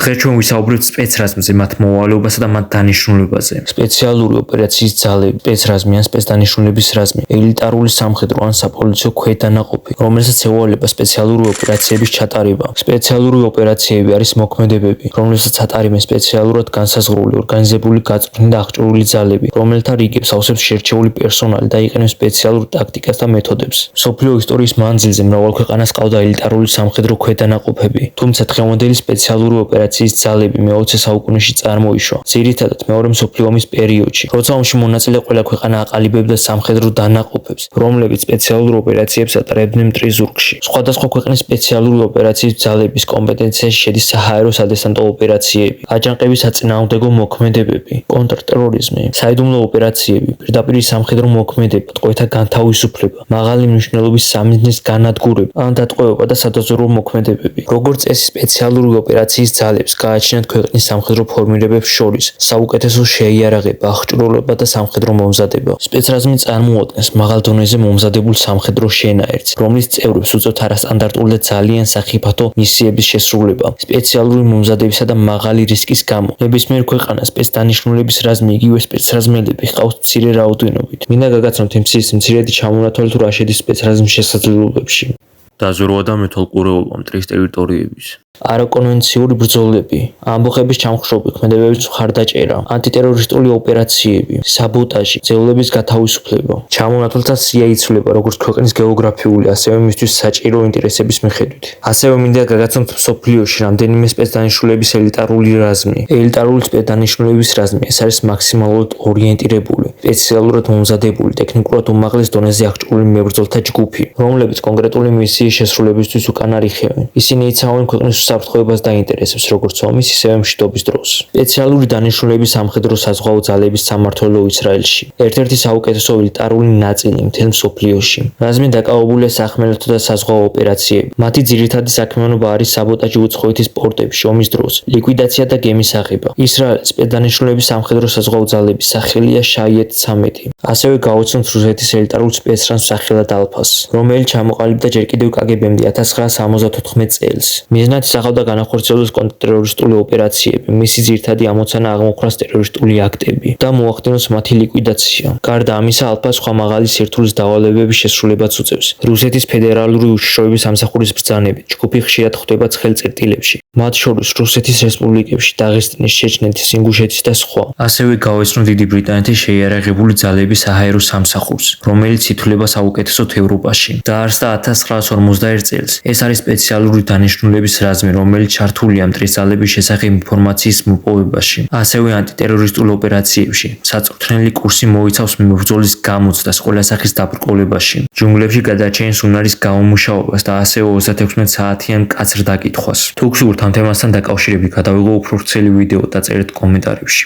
დღეს ჩვენ ვისაუბრებთ სპეცრაზმზე, მათ მოვალეობასა და მათ დანიშნულებაზე. სპეციალური ოპერაციის ძალები, სპეცრაზმი ან სპეცდანიშნულების რაზმი, ელიტარული სამხედრო ან საპოლიციო ქვედანაყოფი, რომელსაც ევალება სპეციალური ოპერაციების ჩატარება. სპეციალური ოპერაციები არის მოქმედებები, რომლებსაც ატარებენ სპეციალურად განსაზღვრული, ორგანიზებული, გაწვრთნილი და აღჭურვილი ძალები, რომელთა რიგებს ავსებს შერჩეული პერსონალი და იყენებს სპეციალურ ტაქტიკას და მეთოდებს. მსოფლიო ისტორიის მანძილზე მრავალ ქვეყანას ყავდა ელიტარული სამხედრო ქვედანაყოფები, თუმცა დღევანდელი სპეციალური ოპერაციის ძალები მე-20 საუკუნეში წარმოიშვა, ძირითადად მეორე მსოფლიო ომის პერიოდში, როცა ომში მონაწილე ყველა ქვეყანა აყალიბებდა სამხედრო დანაყოფებს, რომლებიც სპეციალურ ოპერაციებს ატარებდნენ მტრის ზურგში. სხვადასხვა ქვეყნის სპეციალური ოპერაციის ძალების კომპეტენციაში შედის საჰაერო სადესანტო ოპერაციები, აჯანყების საწინააღმდეგო მოქმედებები, კონტრტერორიზმი, საიდუმლო ოპერაციები, პირდაპირ სამხედრო მოქმედება, ტყვეთა განთავისუფლება, მაღალი მნიშვნელობის სამიზნეს განადგურება, ან დატყვევება და სადაზვერვო მოქმედებები. როგორც წესი, სპეციალური ოპერაციის ძალებს გააჩნიათ ქვეყნის სამხედრო ფორმირებებს შორის საუკეთესო შეიარაღება, აღჭურვილობა და სამხედრო მომზადება. სპეცრაზმი წარმოადგენს მაღალ დონეზე მომზადებულ სამხედრო შენაერთს, რომლის წევრებს უწევთ არასტანდარტული და ძალიან სახიფათო მისიების შესრულება. სპეციალური მომზადებისა და მაღალი რისკის გამო, ნებისმიერ ქვეყანას სპეცდანიშნულების რაზმი იგივე სპეცრაზმელები ჰყავს მცირე რაოდენობით. მინდა გაგაცნოთ იმის მცირედი ჩამონათვალი თუ რა შედის სპეცრაზმის შესაძლებლობებში. დაზვერვა და მეთვალყურეობა მტრის ტერიტორიების. არაკონვენციური ბრძოლები, ამბოხების ჩამხშობი, ქმედებების მხარდაჭერა, ანტიტერორისტული ოპერაციები, საბოტაჟი, ძევლების გათავისუფლება. ჩამონათვალთა სია იცვლება როგორც ქვეყნის გეოგრაფიული, ასევე მისთვის საჭირო ინტერესების მიხედვით. ასევე მინდა გაგაცნოთ მსოფლიოში რამდენიმე სპეცდანიშნულების ელიტარული რაზმი. ელიტარული სპეცდანიშნულების რაზმი ეს არის მაქსიმალურად ორიენტირებული, სპეციალურად მომზადებული, ტექნიკურად უმაღლეს დონეზე აღჭურვილი მებრძოლთა ჯგუფი, რომლებიც კონკრეტული მისიის შესრულებისთვის უკან არიხევენ. ისინი იცავენ ქვეყნის უსაფრთხოებას და ინტერესებს, როგორც ომის, ისევე მშვიდობის დროს. სპეციალური დანიშნულების სამხედრო საზღვაო ძალების სამმართველო ისრაელში, ერთ-ერთი საუკეთესო ელიტარული ნაწილი მთელ მსოფლიოში. რაზმი დაკავებულია სახმელეთო და საზღვაო ოპერაციები. მათი ძირითადი საქმიანობა არის საბოტაჟი უცხოეთის პორტებში ომის დროს, ლიკვიდაცია და გემის აღება. ისრაელის სპეცდანიშნულების სამხედრო საზღვაო ძალების სახელია შაიეთ-13. ასევე გაუცნოთ რუსეთის ელიტარულ სპეცრაზმს სახელად ალფას, რომელიც ჩამოყალიბდა ჯერ კიდევ კგბ-მდე 1974 წელს. მიზნად ისახავდა განახორციელოს კონტრტერორისტული ოპერაციები, მისი ძირითადი ამოცანა აღმოხვრას ტერორისტული აქტები და მოახდინოს მათი ლიკვიდაცია. გარდა ამისა, ალფა სხვა მაღალი სირთულის დავალებების შესრულებაც უწევს. რუსეთის ფედერალური უშიშროების სამსახურის ბრძანებით, ჯგუფი ხშირად ხვდება ცხელ წერტილებში, მათ შორის რუსეთის რესპუბლიკებში, დაღესტნის, ჩეჩნეთის, ინგუშეთის და სხვა. ასევე გავეცნო დიდი ბრიტანეთის შეიარაღებული ძალების საჰაერო სამსახურს, რომელიც ითვლება საუკეთესოდ ევროპაში. დაარსდა 1951 წელს. ეს არის სპეციალური დანიშნულების რაზმი, რომელიც ჩართულია მტრის ძალების შესახებ ინფორმაციის მოპოვებაში, ასევე ანტიტერორისტულ ოპერაციებში. საწვრთნელი კურსი მოიცავს მებრძოლის გამოცდას ყველა სახის დაბრკოლებაში, ჯუნგლებში გადაჭენის უნარის გამომუშავებას და ასევე 36 საათიან მკაცრ დაკითხვას. თუ გსურთ ამ თემასთან დაკავშირებით გადავიღო უფრო ვრცელი ვიდეო და წერეთ კომენტარებში.